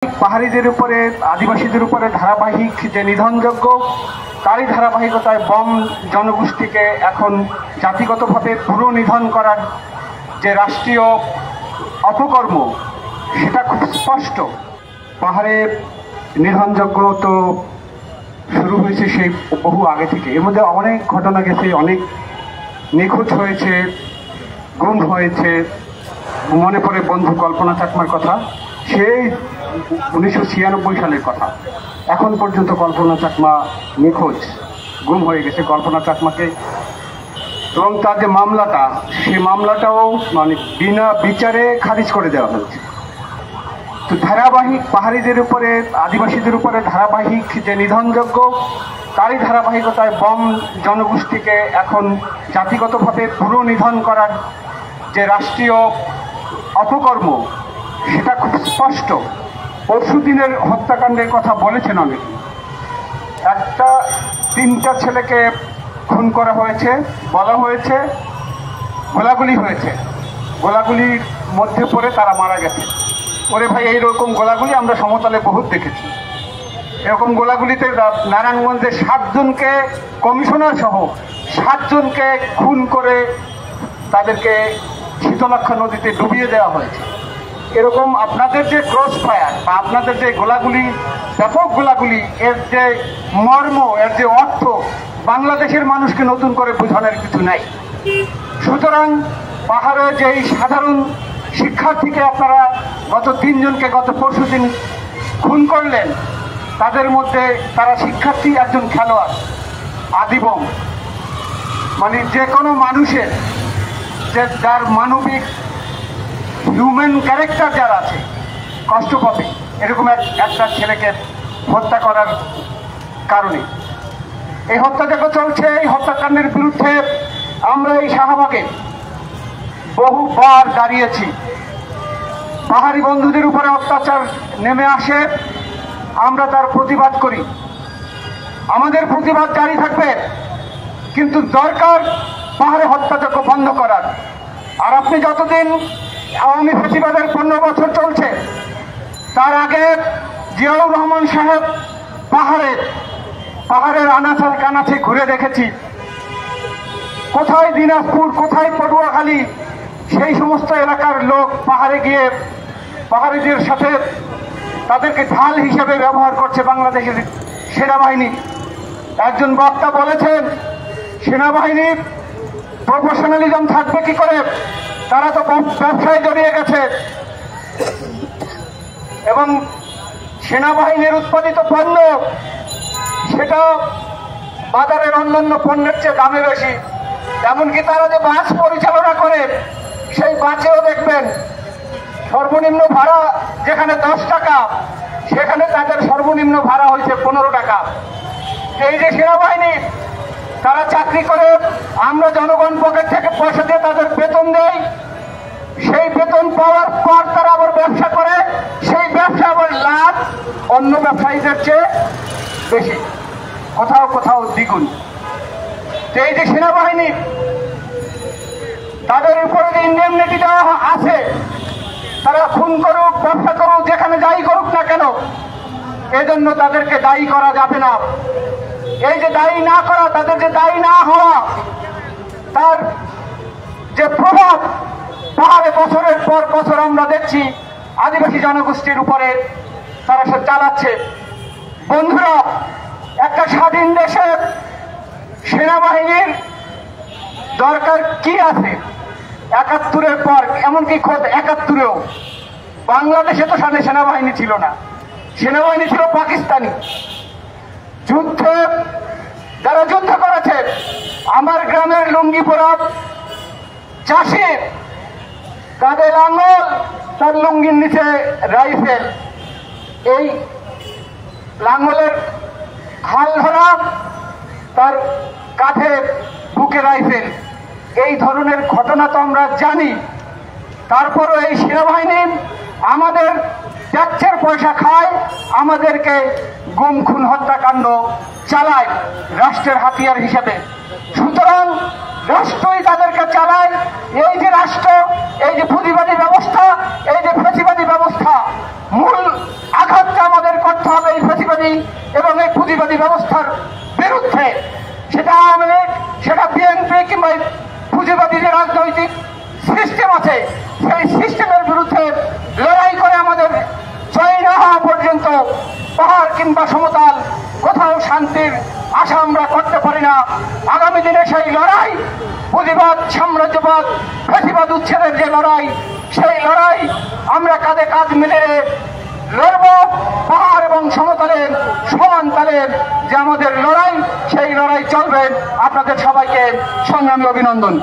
পাহাড়িদের উপরে আদিবাসীদের উপরে ধারাবাহিক যে নিধনযজ্ঞ তারই ধারাবাহিকতায় বম জনগোষ্ঠীকে এখন জাতিগতভাবে পুরো নিধন করার যে রাষ্ট্রীয় অপকর্ম সেটা খুব স্পষ্ট। পাহাড়ে নিধনযজ্ঞ তো শুরু হয়েছে সেই বহু আগে থেকে। এর মধ্যে অনেক ঘটনা গেছে, অনেক নিখোঁজ হয়েছে, গুম হয়েছে। মনে পড়ে বন্ধু কল্পনা চাকমার কথা, সেই 1996 সালের কথা। এখন পর্যন্ত কল্পনা চাকমা নিখোঁজ, গুম হয়ে গেছে। কল্পনা চাকমাকে এবং তার যে মামলাটা, সেই মামলাটাও মানে বিনা বিচারে খারিজ করে দেওয়া হয়েছে। তো ধারাবাহিক পাহাড়িদের উপরে আদিবাসীদের উপরে ধারাবাহিক যে নিধনযজ্ঞ তারই ধারাবাহিকতায় বম জনগোষ্ঠীকে এখন জাতিগতভাবে পুরো নিধন করার যে রাষ্ট্রীয় অপকর্ম সেটা খুব স্পষ্ট। পরশুদিনের হত্যাকাণ্ডের কথা বলেছেন অনেকে। তিনটা ছেলেকে খুন করা হয়েছে, বলা হয়েছে গোলাগুলি হয়েছে, গোলাগুলির মধ্যে পড়ে তারা মারা গেছে। ওরে ভাই, এইরকম গোলাগুলি আমরা সমতলে বহুত দেখেছি। এরকম গোলাগুলিতে নারায়ণগঞ্জে 7 জনকে, কমিশনার সহ 7 জনকে খুন করে তাদেরকে শীতলক্ষা নদীতে ডুবিয়ে দেওয়া হয়েছে। এরকম আপনাদের যে ক্রস ফায়ার বা আপনাদের যে গোলাগুলি, ব্যাপক গোলাগুলি, এর যে মর্ম, এর যে অর্থ বাংলাদেশের মানুষকে নতুন করে বোঝানোর কিছু নাই। সুতরাং পাহাড়ে যে এই সাধারণ শিক্ষার্থীকে আপনারা গত 3 জনকে গত পরশুদিন খুন করলেন, তাদের মধ্যে তারা শিক্ষার্থী, একজন খেলোয়াড়, আদিবম। মানে যে কোনো মানুষের যে যার মানবিক হিউম্যান ক্যারেক্টার যার আছে কষ্ট পাবে এরকম একটা ছেলেকে হত্যা করার কারণে। এই হত্যাযজ্ঞ চলছে। এই হত্যাকাণ্ডের বিরুদ্ধে আমরা এই শাহবাগে বহুবার দাঁড়িয়েছি। পাহাড়ি বন্ধুদের উপরে অত্যাচার নেমে আসে, আমরা তার প্রতিবাদ করি। আমাদের প্রতিবাদ জারি থাকবে, কিন্তু দরকার পাহাড়ে হত্যাযজ্ঞ বন্ধ করার। আর আপনি যতদিন আওয়ামী ফ্যাসিবাদের 15 বছর চলছে, তার আগে জিয়াউর রহমান সাহেব পাহাড়ের আনাচে কানাচে ঘুরে দেখেছি। কোথায় দিনাজপুর, কোথায় পটুয়াখালী, সেই সমস্ত এলাকার লোক পাহাড়ে গিয়ে পাহাড়িদের সাথে তাদেরকে ঢাল হিসেবে ব্যবহার করছে বাংলাদেশের সেনাবাহিনী। একজন বক্তা বলেছেন, সেনাবাহিনীর প্রফেশনালিজম থাকবে কি করে? তারা তো ব্যবসায় জড়িয়ে গেছে এবং সেনাবাহিনীর উৎপাদিত পণ্য সেটা বাজারের অন্যান্য পণ্যের চেয়ে দামে বেশি। এমনকি তারা যে বাস পরিচালনা করে, সেই বাসেও দেখবেন সর্বনিম্ন ভাড়া যেখানে 10 টাকা, সেখানে তাদের সর্বনিম্ন ভাড়া হয়েছে 15 টাকা। এই যে সেনাবাহিনী, তারা চাকরি করে, আমরা জনগণ পকেট থেকে পয়সা দিয়ে তাদের বেতন দেই। সেই বেতন পাওয়ার পর তারা আবার ব্যবসা করে, সেই ব্যবসা আবার লাভ অন্য ব্যবসায়ীদের চেয়ে বেশি, কোথাও কোথাও দ্বিগুণ। এই যে সেনাবাহিনী, তাদের উপরে যে ইন্ডেমনিটি দেওয়া আছে, তারা খুন করুক, ব্যবসা করুক, যেখানে যাই করুক না কেন, এজন্য তাদেরকে দায়ী করা যাবে না। এই যে দায়ী না করা, তাদের যে দায়ী না হওয়া, তার যে প্রভাব পাহাড়ে বছরের পর বছর আমরা দেখছি আদিবাসী জনগোষ্ঠীর উপরে তারা সে চালাচ্ছে। বন্ধুরা, একটা স্বাধীন দেশে সেনাবাহিনীর দরকার কি আছে? 71-এর পর, এমনকি খোদ 71-এও বাংলাদেশে তো সেনাবাহিনী ছিল না, সেনাবাহিনী ছিল পাকিস্তানি। যুদ্ধে যারা যুদ্ধ করেছে, আমার গ্রামের লুঙ্গিপোড়া চাষি, তাদের লাঙ্গল, তার লুঙ্গির নিচে রাইফেল, এই লাঙ্গলের হাল ধরা, তার কাঁধে বুকে রাইফেল, এই ধরনের ঘটনা তো আমরা জানি। তারপরও এই সেনাবাহিনী আমাদের ট্যাক্সের পয়সা খায়, আমাদেরকে গুম খুন হত্যাকাণ্ড চালায় রাষ্ট্রের হাতিয়ার হিসেবে। সুতরাং রাষ্ট্রই তাদেরকে চালায়। এই যে রাষ্ট্র, এই যে পুঁজিবাদী ব্যবস্থা, এই যে ফ্যাসিবাদী ব্যবস্থা, মূল আঘাত রাজনৈতিক সিস্টেম আছে, সেই সিস্টেমের বিরুদ্ধে লড়াই করে আমাদের জয় না হওয়া পর্যন্ত পাহাড় কিংবা সমতল কোথাও শান্তির আশা আমরা করতে পারি না। আগামী দিনে সেই লড়াই, পুঁজিবাদ, সাম্রাজ্যবাদ, ফ্যাসিবাদ উচ্ছেদের যে লড়াই, সেই লড়াই আমরা কাঁধে কাঁধ মিলে লড়ব। পাহাড় এবং সমতলের সমান তালের যে আমাদের লড়াই, সেই লড়াই চলবে। আপনাদের সবাইকে সংগ্রামী অভিনন্দন।